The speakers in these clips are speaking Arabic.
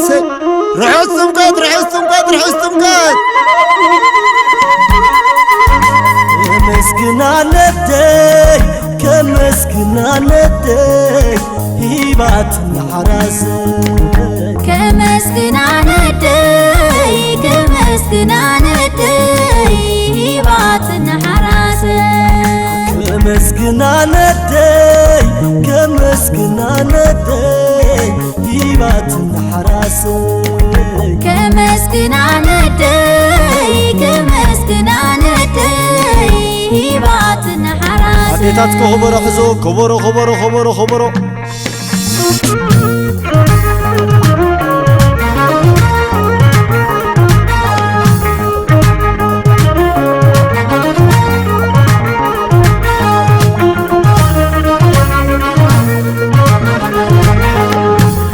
حراسي رحستم قد كمسكنا ندي هيبات الحراسي كمسكنا ندي هيبات الحراسي كمسكنا ندي هيبات الحراسي كمسكنا ندي هيبات الحراسي عديتاتكو خبرو حزو خبرو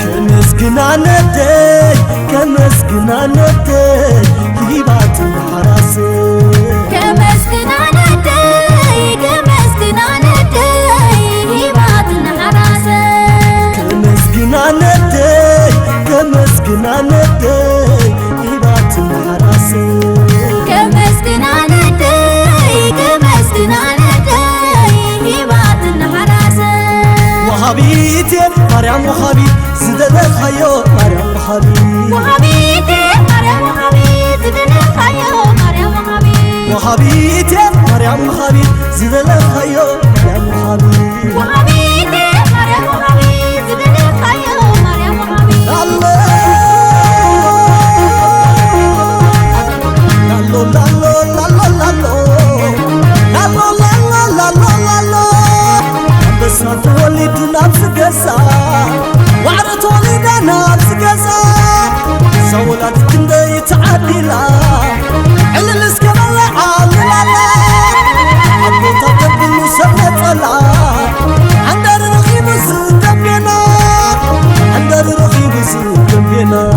كمسكنا ندي هيبات الحراسي كمسكنا ندي هيبات الحراسي كمسكنا ندي هيبات الحراسي كمسكنا ندي هيبات الحراسي وحبيبتي مريم وحبيب زدلك خيو مريم وحبيب وحبيبتي مريم وحبيب زدلك خيو مريم وحبيب وحبيبتي مريم وحبيب زدلك خيو مريم وحبيب وحبيبتي مريم وحبيب زدلك خيو مريم وحبيب بس تولد نفس قصة وعرت ولد نفس قصة سولت كندي تعديلا على الاسكال الله عاللا حبيت أقبل مسمى طلع عندر رخيب الزدبينا عندر رخيب الزدبينا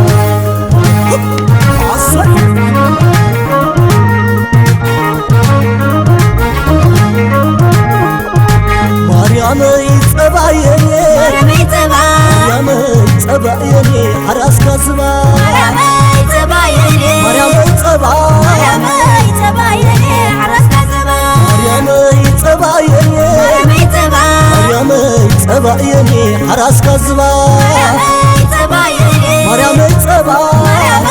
مريم تبايني حراس كاسبا مريم تبايني حراس كاسبا مريم تبايني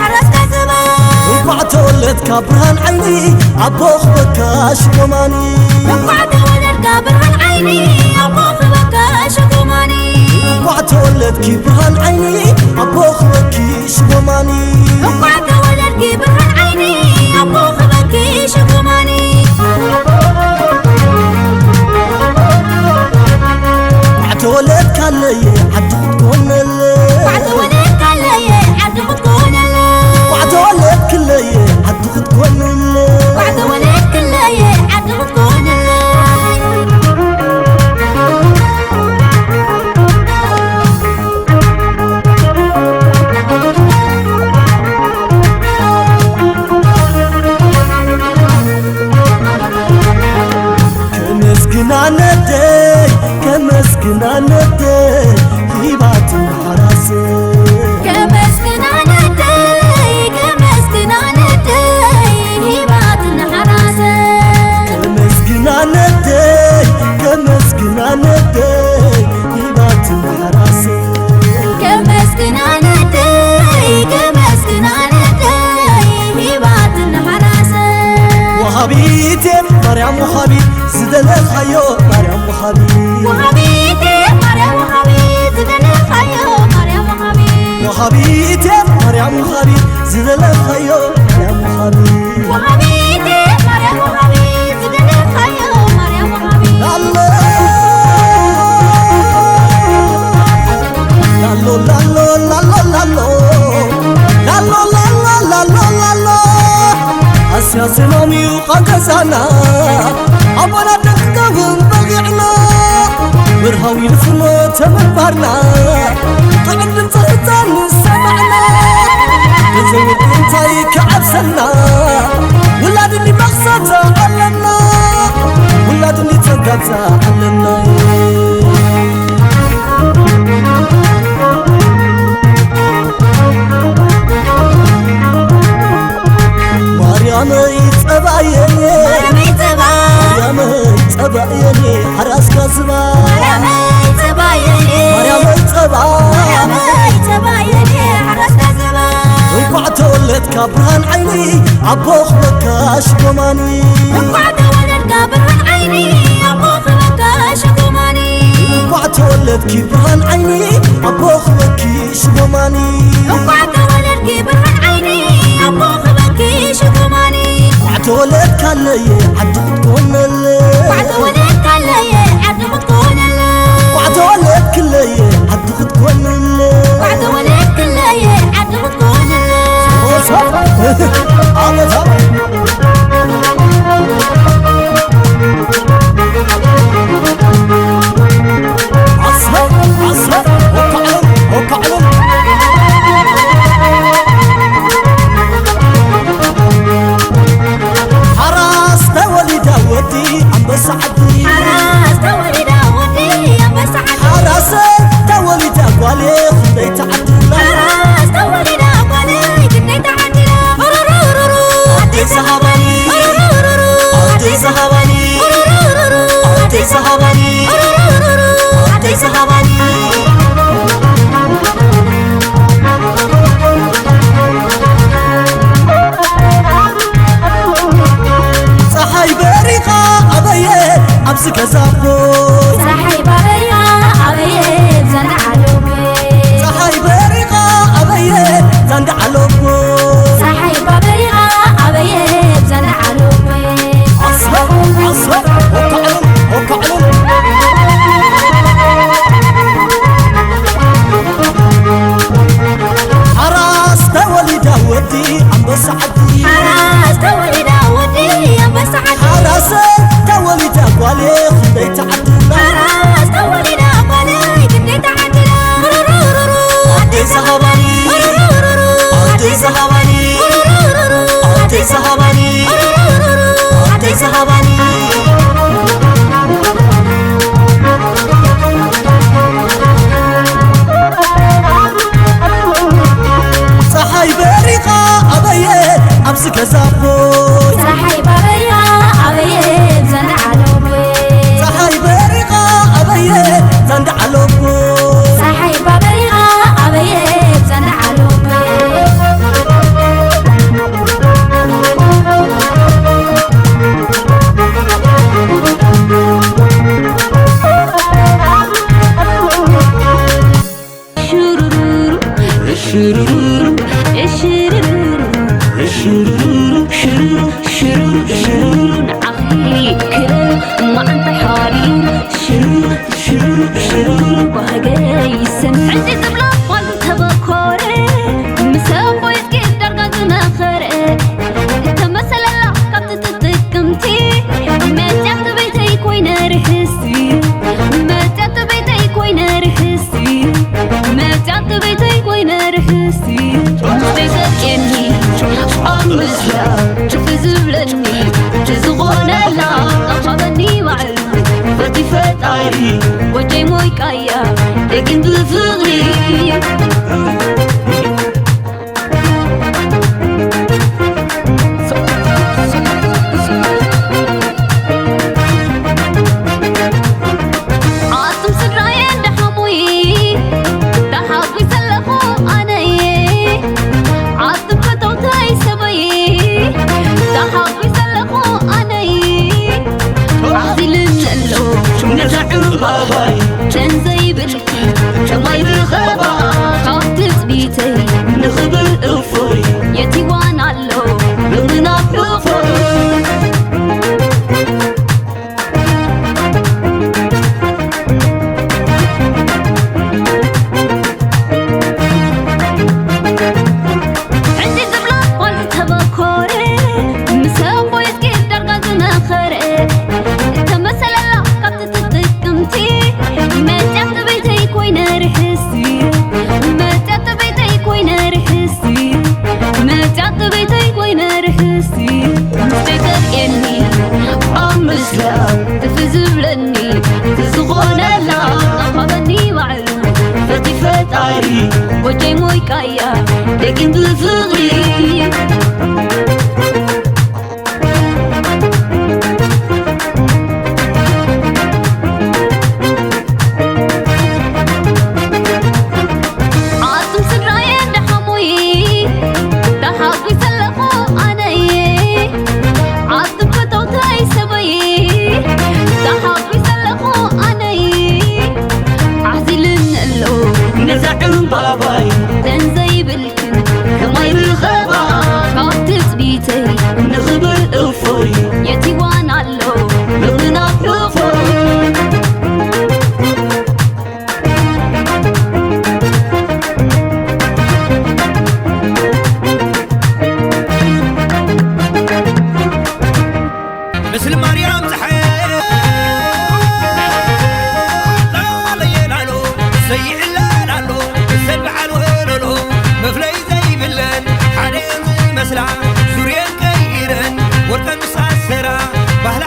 حراس كاسبا وقعت ولد كبران عيني عبوخ بكاش قماني وقعت ولد كبران عيني عبوخ بكاش قماني وقعت ولد كبران عيني عبوخ بكيش قماني وقعت ولد كبران عيني عبوخ بكيش قماني وقعت ولد كالي عدو تكون وقعت ولد كالي عدو تكون وقعت ولد كلي عدو تكون وقعت ولد كلي عدو تكون كمسكنا ندي هيبات الحراسي كمسكنا ندي هيبات الحراسي كمسكنا ندي هيبات الحراسي كمسكنا ندي هيبات الحراسي وحبيبتي مريم وحبيب زدلك خيو مريم وحبيب وحبيبتي مريم وحبيب زدلك خيو مريم وحبيب وحبيبتي مريم وحبيب زدلك خيو مريم وحبيب وحبيبتي مريم وحبيب زدلك خيو مريم وحبيب أسياسي نومي وقاكسانا أبنا نكتبهم بغيعنا برهاوي الفنو تمبارنا طعم انتهتان سمعنا نزود انتاي كعبسنا ولاد اللي مقصة علنا ولاد اللي تقاتا علنا تبايني مريم تبايني حراس كزبا مريم تبايني حراس كزبا انقع تولدك برهان عيني عبوخ بكاش قماني انقع تولدك برهان عيني عبوخ بكاش قماني انقع تولدك برهان عيني عبوخ بكيش قماني انقع تولدك برهان عيني عبوخ بكيش قماني وعتولدك اللي عدو تكون اللي وعتولدك اللي عدو تكون اللي وعتولدك اللي عدو تكون اللي وعتولدك اللي عدو تكون اللي حراس تولي داودي عم بسعدي حراس تولي داودي عم بسعدي حراس تولي داودي خدي تعدي حراس تولي داودي خدي تعدي عدي سهباني عدي سهباني عدي سهباني عدي سهباني صحي بريقة أبيه أمسك زابو صحي بريقة أبيه زند علوبي صحي بريقة أبيه زند علوبي صحي بريقة أبيه زند علوبي عصر وكعلم حراس تولي داودي عم بسعدي حراس تولي داودي عم بسعدي حراس تولي داودي خدي تعدي حراس تولي داودي خدي تعدي عدي سهباني عدي سهباني عدي سهباني عدي سهباني صحي بريقة أبيه أمسك زابوي صحي بريقة أبيه زند علوبي صحي بريقة أبيه زند علوبي صحي بريقة أبيه زند علوبي عندي طبلة وانت بكوري مسافو يسكي درجة مخرق تمثل الله قد تتكمتي ما تعت بيتي كوين رحسي ما تعت بيتي كوين رحسي ما تعت بيتي كوين رحسي تسكني أمسلا تفزبلني تزغون الله أخذني وعلمي فتي فتاري وجي موي كايا لكن بفغري عاصم سرايا دحموي دحاقي سلخو أناي عاصم فتوتاي سبي دحاقي سلخو أناي عزيل اللو نرجع باباي تنزي بركي شماي بالخبا خاطت بيتي نخبر الفوي يتي وانا اللو لغنا بلوفوي عندي زبلة وانت بكوري مسافو يسكي درجة مخرق تمثل الله قد تتكمتي ما تعت بيتي كوين رحسي ما تعت بيتي كوين رحسي ما تعت بيتي كوين رحسي مستيقظ إني أمسلا تفزبلني تزغون الله أخذني وعلمي فتي فتاري وجي موي كايا لكن بفغري أباي تنزي بالكن كما يرخبا كابتت بيتي نخبر أفوي يتي وانا له لغنا أفوي مثل مريم زحير لا ينالو زي علانالو سبع الولولو مفلي زي بلن حالين زي مسلع سوريان كيرن ورقا مساسرة بهلا